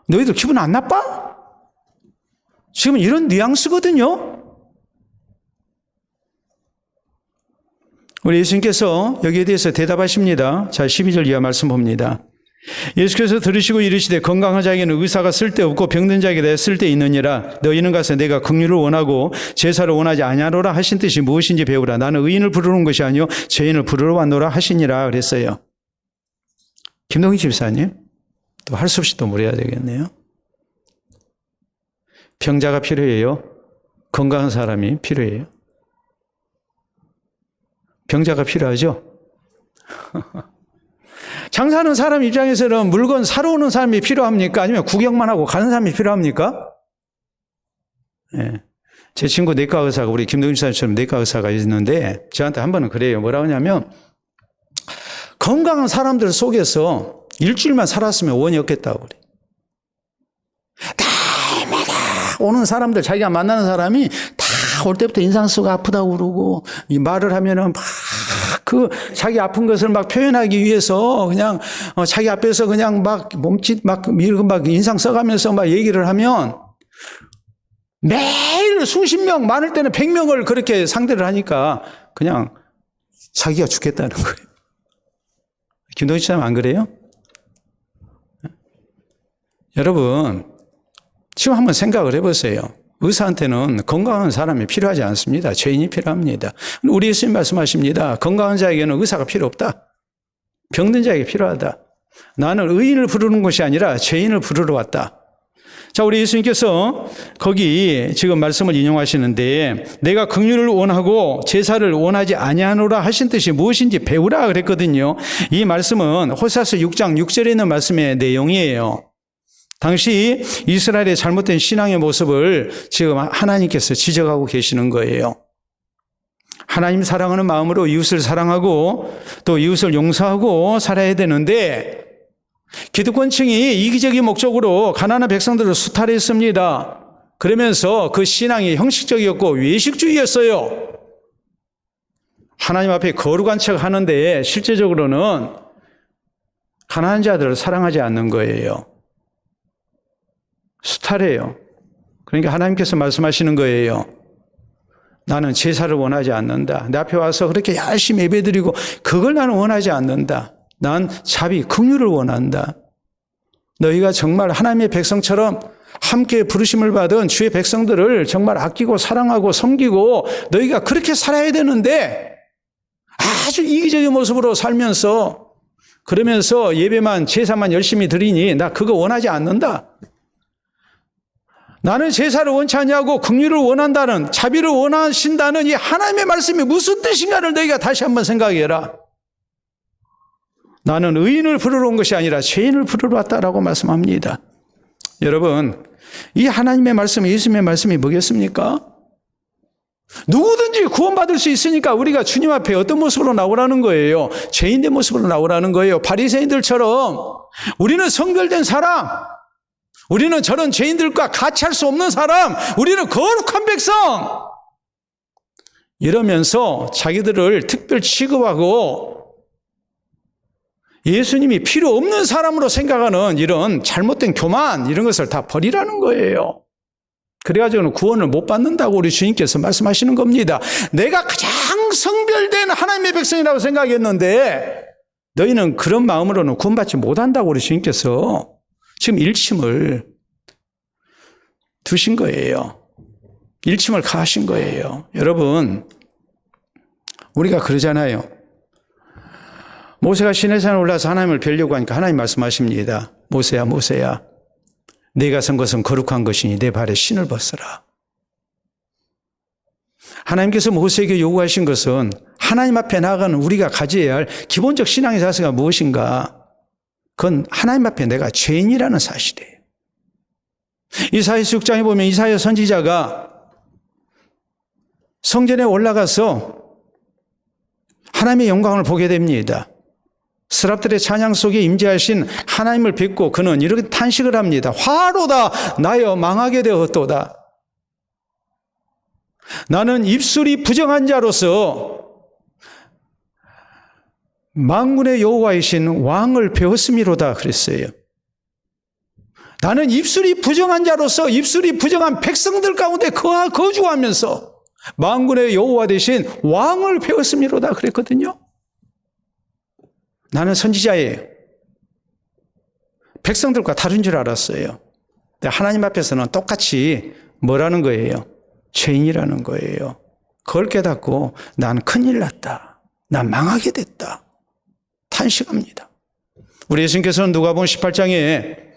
너희들 기분 안 나빠? 지금 이런 뉘앙스거든요. 우리 예수님께서 여기에 대해서 대답하십니다. 자, 12절 이하 말씀 봅니다. 예수께서 들으시고 이르시되 건강한 자에게는 의사가 쓸데없고 병든 자에게 대해 쓸데있느니라. 너희는 가서 내가 긍휼을 원하고 제사를 원하지 아니하노라 하신 뜻이 무엇인지 배우라. 나는 의인을 부르는 것이 아니요 죄인을 부르러 왔노라 하시니라 그랬어요. 김동희 집사님, 또 할 수 없이 또 물어야 되겠네요. 병자가 필요해요? 건강한 사람이 필요해요? 병자가 필요하죠? 장사하는 사람 입장에서는 물건 사러 오는 사람이 필요합니까? 아니면 구경만 하고 가는 사람이 필요합니까? 네. 제 친구 내과 의사가, 우리 김동윤 사님처럼 내과 의사가 있는데 저한테 한 번은 그래요. 뭐라고 하냐면 건강한 사람들 속에서 일주일만 살았으면 원이 없겠다고 그래. 날마다 오는 사람들, 자기가 만나는 사람이 다 올 때부터 인상 쓰고 아프다고 그러고 이 말을 하면은 막 그 자기 아픈 것을 막 표현하기 위해서 그냥 자기 앞에서 그냥 막 몸짓 막 이러고 막 인상 써가면서 막 얘기를 하면 매일 수십 명, 많을 때는 100명을 그렇게 상대를 하니까 그냥 자기가 죽겠다는 거예요. 김동희 씨는 안 그래요? 여러분, 지금 한번 생각을 해보세요. 의사한테는 건강한 사람이 필요하지 않습니다. 죄인이 필요합니다. 우리 예수님 말씀하십니다. 건강한 자에게는 의사가 필요 없다. 병든 자에게 필요하다. 나는 의인을 부르는 것이 아니라 죄인을 부르러 왔다. 자, 우리 예수님께서 거기 지금 말씀을 인용하시는데 내가 긍휼을 원하고 제사를 원하지 아니하노라 하신 뜻이 무엇인지 배우라 그랬거든요. 이 말씀은 호세아서 6장 6절에 있는 말씀의 내용이에요. 당시 이스라엘의 잘못된 신앙의 모습을 지금 하나님께서 지적하고 계시는 거예요. 하나님 사랑하는 마음으로 이웃을 사랑하고 또 이웃을 용서하고 살아야 되는데 기득권층이 이기적인 목적으로 가난한 백성들을 수탈했습니다. 그러면서 그 신앙이 형식적이었고 외식주의였어요. 하나님 앞에 거룩한 척 하는데 실제적으로는 가난한 자들을 사랑하지 않는 거예요. 수탈해요. 그러니까 하나님께서 말씀하시는 거예요. 나는 제사를 원하지 않는다. 내 앞에 와서 그렇게 열심히 예배드리고 그걸 나는 원하지 않는다. 난 자비, 긍휼을 원한다. 너희가 정말 하나님의 백성처럼 함께 부르심을 받은 주의 백성들을 정말 아끼고 사랑하고 섬기고 너희가 그렇게 살아야 되는데 아주 이기적인 모습으로 살면서 그러면서 예배만 제사만 열심히 드리니 나 그거 원하지 않는다. 나는 제사를 원치 않냐고 긍휼을 원한다는 자비를 원하신다는 이 하나님의 말씀이 무슨 뜻인가를 너희가 다시 한번 생각해라. 나는 의인을 부르러 온 것이 아니라 죄인을 부르러 왔다라고 말씀합니다. 여러분, 이 하나님의 말씀, 예수님의 말씀이 뭐겠습니까? 누구든지 구원받을 수 있으니까 우리가 주님 앞에 어떤 모습으로 나오라는 거예요? 죄인의 모습으로 나오라는 거예요. 바리새인들처럼 우리는 성별된 사람, 우리는 저런 죄인들과 같이 할 수 없는 사람, 우리는 거룩한 백성 이러면서 자기들을 특별 취급하고 예수님이 필요 없는 사람으로 생각하는 이런 잘못된 교만 이런 것을 다 버리라는 거예요. 그래가지고는 구원을 못 받는다고 우리 주님께서 말씀하시는 겁니다. 내가 가장 성별된 하나님의 백성이라고 생각했는데 너희는 그런 마음으로는 구원받지 못한다고 우리 주님께서 지금 일침을 두신 거예요. 일침을 가하신 거예요. 여러분, 우리가 그러잖아요. 모세가 시내산에 올라서 하나님을 뵈려고 하니까 하나님 말씀하십니다. 모세야, 모세야, 네가 선 것은 거룩한 것이니 내 발에 신을 벗어라. 하나님께서 모세에게 요구하신 것은 하나님 앞에 나아가는 우리가 가져야 할 기본적 신앙의 자세가 무엇인가? 그건 하나님 앞에 내가 죄인이라는 사실이에요. 이사야서 6장에 보면 이사야 선지자가 성전에 올라가서 하나님의 영광을 보게 됩니다. 스랍들의 찬양 속에 임재하신 하나님을 뵙고 그는 이렇게 탄식을 합니다. 화로다 나여 망하게 되었도다. 나는 입술이 부정한 자로서 만군의 여호와이신 왕을 배웠음이로다 그랬어요. 나는 입술이 부정한 자로서 입술이 부정한 백성들 가운데 거주하면서 만군의 여호와 되신 왕을 배웠음이로다 그랬거든요. 나는 선지자예요. 백성들과 다른 줄 알았어요. 근데 하나님 앞에서는 똑같이 뭐라는 거예요? 죄인이라는 거예요. 그걸 깨닫고 난 큰일 났다. 난 망하게 됐다. 탄식합니다. 우리 예수님께서는 누가복음 18장에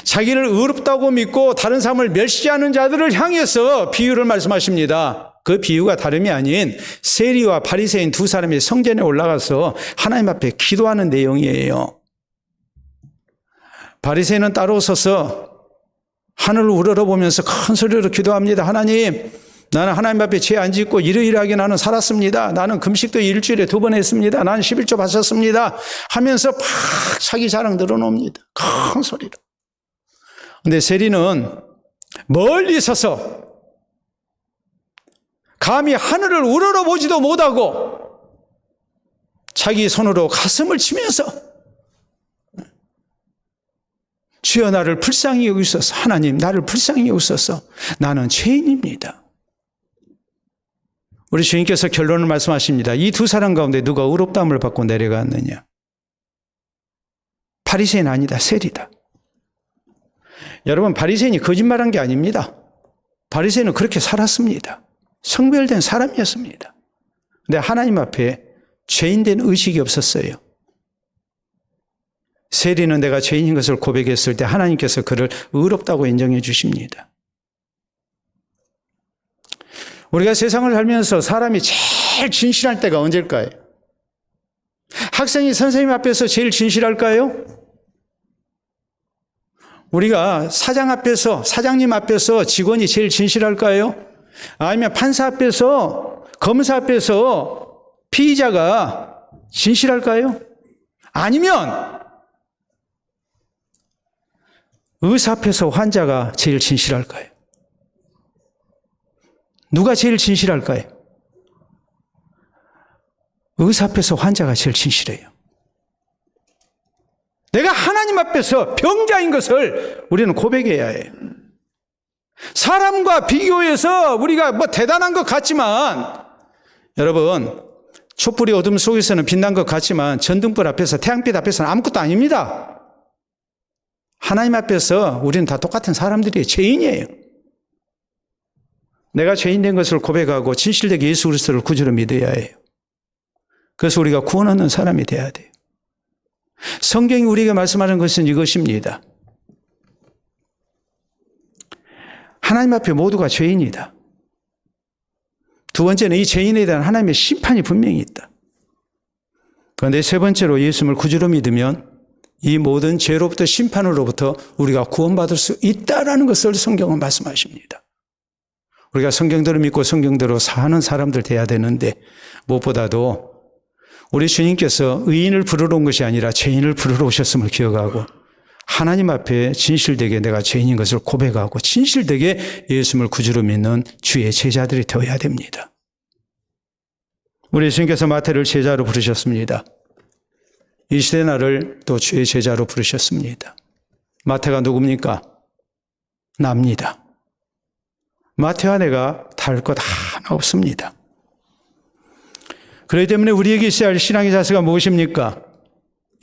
자기를 의롭다고 믿고 다른 사람을 멸시하는 자들을 향해서 비유를 말씀하십니다. 그 비유가 다름이 아닌 세리와 바리새인 두 사람이 성전에 올라가서 하나님 앞에 기도하는 내용이에요. 바리새인은 따로 서서 하늘을 우러러보면서 큰 소리로 기도합니다. 하나님, 나는 하나님 앞에 죄 안 짓고 이러이러하게 나는 살았습니다. 나는 금식도 일주일에 2번 했습니다. 나는 11조 바쳤습니다. 하면서 팍 자기 자랑 늘어놓습니다. 큰 소리로. 근데 세리는 멀리 서서 감히 하늘을 우러러보지도 못하고 자기 손으로 가슴을 치면서 주여 나를 불쌍히 여기소서. 하나님 나를 불쌍히 여기소서. 나는 죄인입니다. 우리 주님께서 결론을 말씀하십니다. 이 두 사람 가운데 누가 의롭다함을 받고 내려갔느냐? 바리새인 아니다. 세리다. 여러분, 바리새인이 거짓말한 게 아닙니다. 바리새인은 그렇게 살았습니다. 성별된 사람이었습니다. 근데 하나님 앞에 죄인된 의식이 없었어요. 세리는 내가 죄인인 것을 고백했을 때 하나님께서 그를 의롭다고 인정해 주십니다. 우리가 세상을 살면서 사람이 제일 진실할 때가 언제일까요? 학생이 선생님 앞에서 제일 진실할까요? 우리가 사장 앞에서, 사장님 앞에서 직원이 제일 진실할까요? 아니면 판사 앞에서, 검사 앞에서 피의자가 진실할까요? 아니면 의사 앞에서 환자가 제일 진실할까요? 누가 제일 진실할까요? 의사 앞에서 환자가 제일 진실해요. 내가 하나님 앞에서 병자인 것을 우리는 고백해야 해요. 사람과 비교해서 우리가 뭐 대단한 것 같지만, 여러분, 촛불이 어둠 속에서는 빛난 것 같지만 전등불 앞에서, 태양빛 앞에서는 아무것도 아닙니다. 하나님 앞에서 우리는 다 똑같은 사람들이에요. 죄인이에요. 내가 죄인 된 것을 고백하고 진실되게 예수 그리스도를 구주로 믿어야 해요. 그래서 우리가 구원 얻는 사람이 돼야 돼요. 성경이 우리에게 말씀하는 것은 이것입니다. 하나님 앞에 모두가 죄인이다. 두 번째는 이 죄인에 대한 하나님의 심판이 분명히 있다. 그런데 세 번째로 예수님을 구주로 믿으면 이 모든 죄로부터, 심판으로부터 우리가 구원받을 수 있다라는 것을 성경은 말씀하십니다. 우리가 성경대로 믿고 성경대로 사는 사람들 돼야 되는데, 무엇보다도 우리 주님께서 의인을 부르러 온 것이 아니라 죄인을 부르러 오셨음을 기억하고, 하나님 앞에 진실되게 내가 죄인인 것을 고백하고 진실되게 예수님을 구주로 믿는 주의 제자들이 되어야 됩니다. 우리 주님께서 마태를 제자로 부르셨습니다. 이 시대 나를 또 주의 제자로 부르셨습니다. 마태가 누굽니까? 납니다. 마태와 내가 다를 것 하나 없습니다. 그렇기 때문에 우리에게 있어야 할 신앙의 자세가 무엇입니까?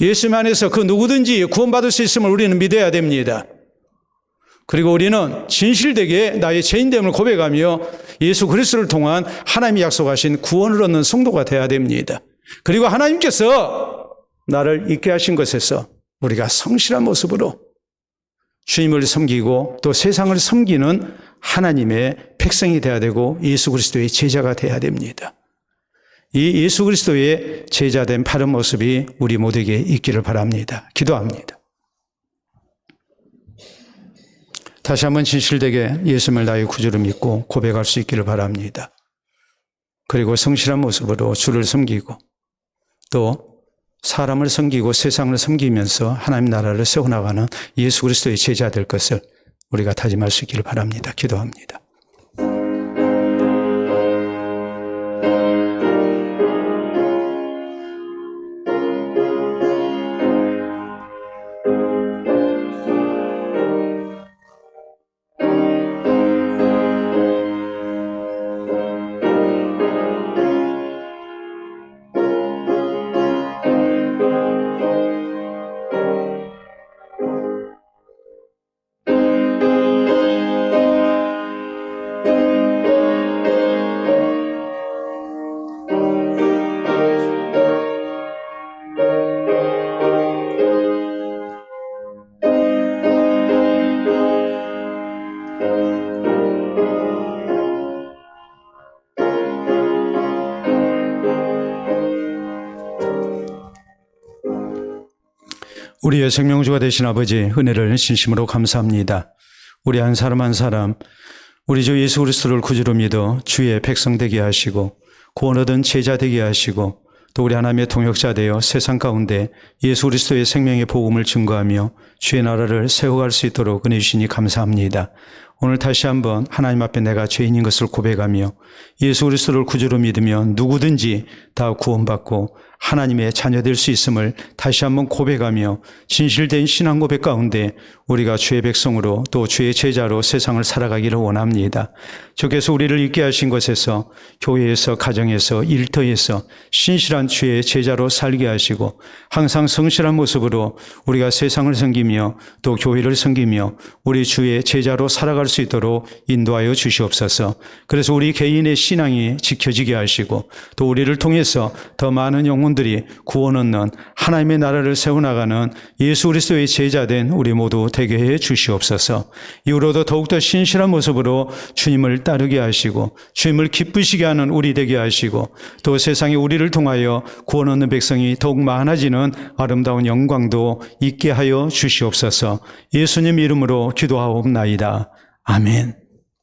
예수 안에서 그 누구든지 구원받을 수 있음을 우리는 믿어야 됩니다. 그리고 우리는 진실되게 나의 죄인됨을 고백하며 예수 그리스도를 통한 하나님이 약속하신 구원을 얻는 성도가 되어야 됩니다. 그리고 하나님께서 나를 있게 하신 것에서 우리가 성실한 모습으로 주님을 섬기고 또 세상을 섬기는 하나님의 백성이 되어야 되고 예수 그리스도의 제자가 되어야 됩니다. 이 예수 그리스도의 제자된 바른 모습이 우리 모두에게 있기를 바랍니다. 기도합니다. 다시 한번 진실되게 예수님을 나의 구주로 믿고 고백할 수 있기를 바랍니다. 그리고 성실한 모습으로 주를 섬기고 또 사람을 섬기고 세상을 섬기면서 하나님 나라를 세워나가는 예수 그리스도의 제자 될 것을 우리가 다짐할 수 있기를 바랍니다. 기도합니다. 우리의 생명주가 되신 아버지 은혜를 진심으로 감사합니다. 우리 한 사람 한 사람 우리 주 예수 그리스도를 구주로 믿어 주의 백성 되게 하시고 구원 얻은 제자 되게 하시고 또 우리 하나님의 동역자 되어 세상 가운데 예수 그리스도의 생명의 복음을 증거하며 주의 나라를 세워갈 수 있도록 은혜 주시니 감사합니다. 오늘 다시 한번 하나님 앞에 내가 죄인인 것을 고백하며 예수 그리스도를 구주로 믿으면 누구든지 다 구원받고 하나님의 자녀 될 수 있음을 다시 한번 고백하며 진실된 신앙 고백 가운데 우리가 주의 백성으로 또 주의 제자로 세상을 살아가기를 원합니다. 주께서 우리를 있게 하신 것에서 교회에서 가정에서 일터에서 신실한 주의 제자로 살게 하시고 항상 성실한 모습으로 우리가 세상을 섬기며 또 교회를 섬기며 우리 주의 제자로 살아갈 수 있도록 인도하여 주시옵소서. 그래서 우리 개인의 신앙이 지켜지게 하시고 또 우리를 통해서 더 많은 영혼 영혼들이 구원 얻는 하나님의 나라를 세워나가는 예수 그리스도의 제자된 우리 모두 되게 해 주시옵소서. 이후로도 더욱더 신실한 모습으로 주님을 따르게 하시고 주님을 기쁘시게 하는 우리 되게 하시고 또 세상에 우리를 통하여 구원 얻는 백성이 더욱 많아지는 아름다운 영광도 있게 하여 주시옵소서. 예수님 이름으로 기도하옵나이다. 아멘.